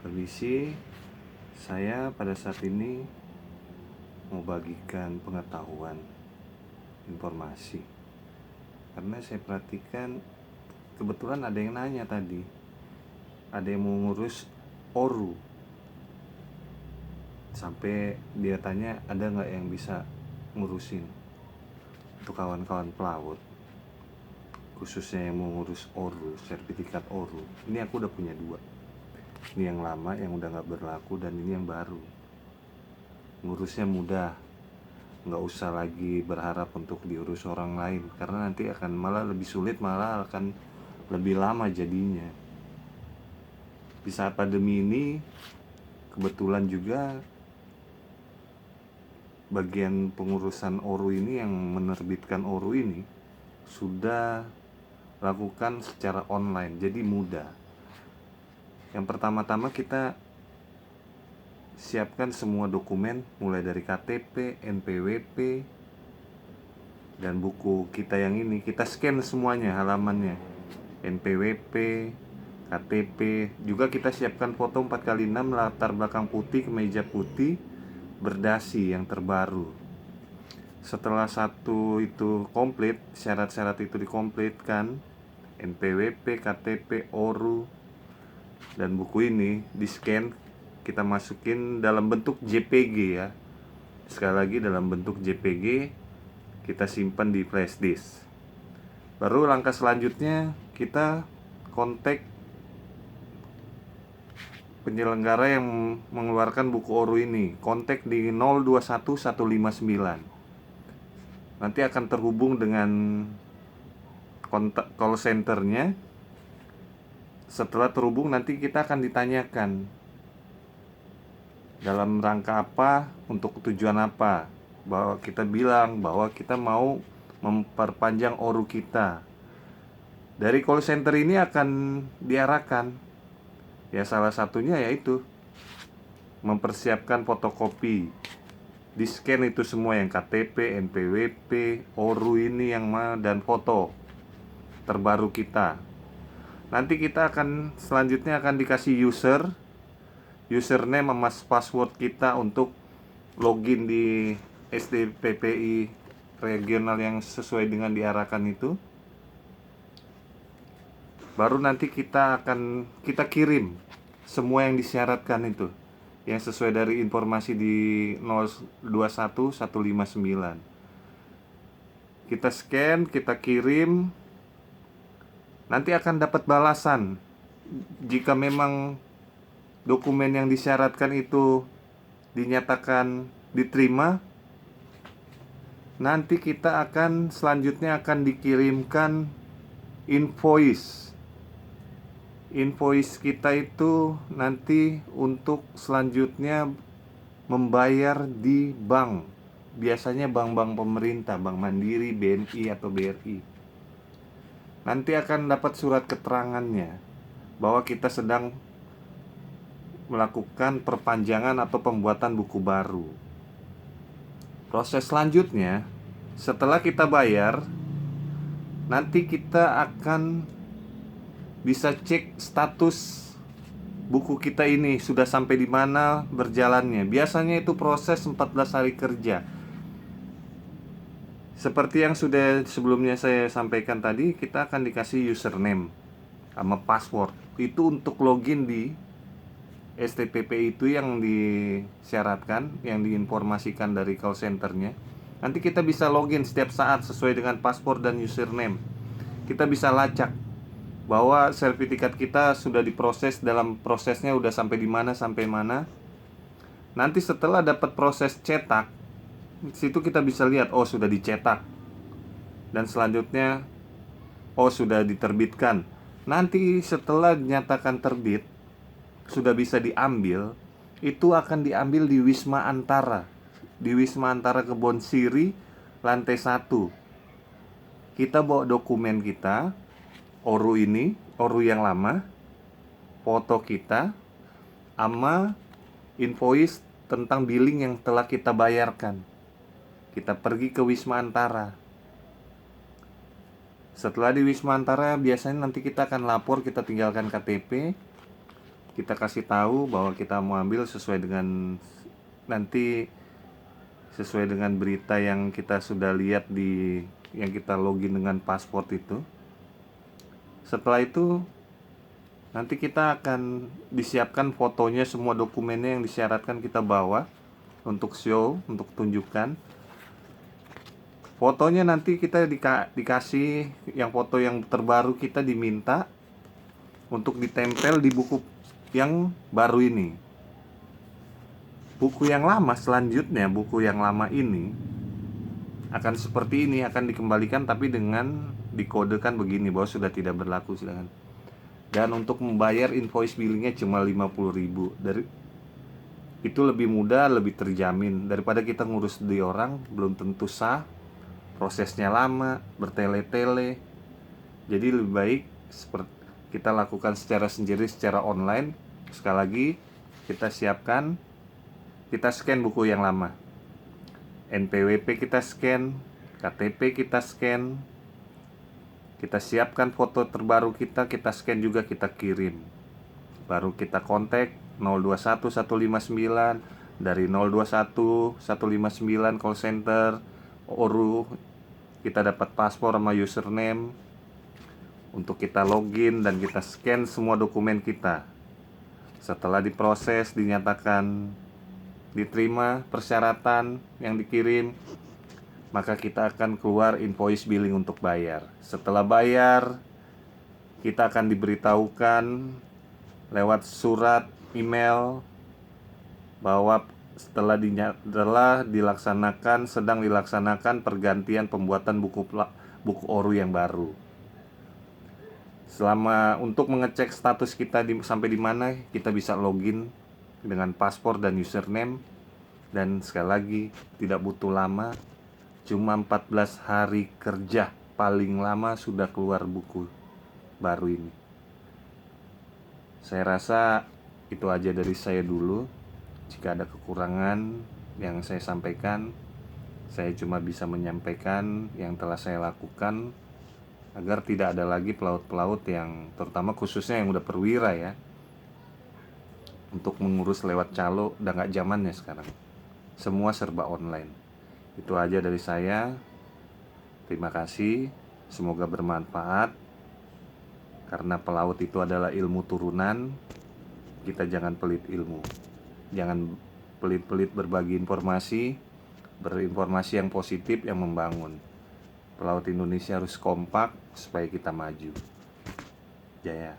Permisi, saya pada saat ini mau bagikan pengetahuan, informasi. Karena saya perhatikan kebetulan ada yang nanya tadi, ada yang mau ngurus ORU. Sampai dia tanya ada nggak yang bisa ngurusin untuk kawan-kawan pelaut, khususnya yang mau ngurus ORU, sertifikat ORU. Ini aku udah punya 2. Ini yang lama yang udah nggak berlaku dan ini yang baru. Ngurusnya mudah, nggak usah lagi berharap untuk diurus orang lain, karena nanti akan malah lebih sulit, malah akan lebih lama jadinya. Di saat pandemi ini kebetulan juga bagian pengurusan ORU ini, yang menerbitkan ORU ini sudah lakukan secara online, jadi mudah. Yang pertama-tama kita siapkan semua dokumen, mulai dari KTP, NPWP, dan buku kita yang ini. Kita scan semuanya halamannya, NPWP, KTP. Juga kita siapkan foto 4x6, latar belakang putih, kemeja putih, berdasi yang terbaru. Setelah satu itu komplit, syarat-syarat itu dikomplitkan, NPWP, KTP, ORU, dan buku ini di scan, kita masukin dalam bentuk JPG ya. Sekali lagi, dalam bentuk JPG, kita simpan di flash disk. Baru langkah selanjutnya kita kontak penyelenggara yang mengeluarkan buku ORU ini. Kontak di 021159. Nanti akan terhubung dengan kontak call centernya. Setelah terhubung, nanti kita akan ditanyakan dalam rangka apa, untuk tujuan apa. Bahwa kita bilang bahwa kita mau memperpanjang ORU kita. Dari call center ini akan diarahkan, ya salah satunya yaitu mempersiapkan fotokopi, di scan itu semua, yang KTP, NPWP, ORU ini yang dan foto terbaru kita. Nanti kita akan selanjutnya akan dikasih username sama password kita untuk login di SDPPI regional yang sesuai dengan diarahkan itu. Baru nanti kita kirim semua yang disyaratkan itu, yang sesuai dari informasi di 021159. Kita scan, kita kirim. Nanti akan dapat balasan. Jika memang dokumen yang disyaratkan itu dinyatakan diterima, nanti kita akan selanjutnya akan dikirimkan invoice. Invoice kita itu nanti untuk selanjutnya membayar di bank. Biasanya bank-bank pemerintah, Bank Mandiri, BNI atau BRI. Nanti akan dapat surat keterangannya bahwa kita sedang melakukan perpanjangan atau pembuatan buku baru. Proses selanjutnya, setelah kita bayar, nanti kita akan bisa cek status buku kita ini sudah sampai di mana berjalannya. Biasanya itu proses 14 hari kerja. Seperti yang sudah sebelumnya saya sampaikan tadi, kita akan dikasih username sama password. Itu untuk login di STPP itu yang disyaratkan, yang diinformasikan dari call centernya. Nanti kita bisa login setiap saat sesuai dengan password dan username. Kita bisa lacak bahwa sertifikat kita sudah diproses, dalam prosesnya udah sampai di mana sampai mana. Nanti setelah dapat proses cetak, situ kita bisa lihat, oh sudah dicetak, dan selanjutnya oh sudah diterbitkan. Nanti setelah dinyatakan terbit, sudah bisa diambil, itu akan diambil di Wisma Antara, di Wisma Antara Kebon Siri, lantai 1. Kita bawa dokumen kita, ORU ini, ORU yang lama, foto kita, sama invoice tentang billing yang telah kita bayarkan. Kita pergi ke Wisma Antara. Setelah di Wisma Antara, biasanya nanti kita akan lapor, kita tinggalkan KTP. kita kasih tahu bahwa kita mau ambil sesuai dengan nanti sesuai dengan berita yang kita sudah lihat di yang kita login dengan paspor itu. Setelah itu nanti kita akan disiapkan fotonya, semua dokumennya yang disyaratkan kita bawa untuk show, untuk tunjukkan. Fotonya nanti kita dikasih yang foto yang terbaru, kita diminta untuk ditempel di buku yang baru ini. Buku yang lama selanjutnya, buku yang lama ini akan seperti ini, akan dikembalikan tapi dengan dikodekan begini bahwa sudah tidak berlaku, silakan. Dan untuk membayar invoice billingnya cuma 50.000. Dari itu lebih mudah, lebih terjamin daripada kita ngurus di orang belum tentu sah, prosesnya lama, bertele-tele. Jadi lebih baik seperti kita lakukan secara sendiri, secara online. Sekali lagi kita siapkan, kita scan buku yang lama, NPWP kita scan, KTP kita scan, kita siapkan foto terbaru kita scan juga, kita kirim. Baru kita kontak 021 159 dari 021 159 call center ORU. Kita dapat paspor sama username untuk kita login dan kita scan semua dokumen kita. Setelah diproses, dinyatakan diterima persyaratan yang dikirim, maka kita akan keluar invoice billing untuk bayar. Setelah bayar, kita akan diberitahukan lewat surat email bahwa setelah sedang dilaksanakan pergantian pembuatan buku ORU yang baru. Selama untuk mengecek status kita sampai di mana, kita bisa login dengan paspor dan username. Dan sekali lagi tidak butuh lama, cuma 14 hari kerja paling lama sudah keluar buku baru ini. Saya rasa itu aja dari saya dulu. Jika ada kekurangan yang saya sampaikan, saya cuma bisa menyampaikan yang telah saya lakukan agar tidak ada lagi pelaut-pelaut yang, terutama khususnya yang udah perwira ya, untuk mengurus lewat calo. Udah gak zamannya sekarang, semua serba online. Itu aja dari saya. Terima kasih, semoga bermanfaat. Karena pelaut itu adalah ilmu turunan, kita jangan pelit ilmu, jangan pelit-pelit berbagi informasi, berinformasi yang positif, yang membangun. Pelaut Indonesia harus kompak supaya kita maju. Jaya.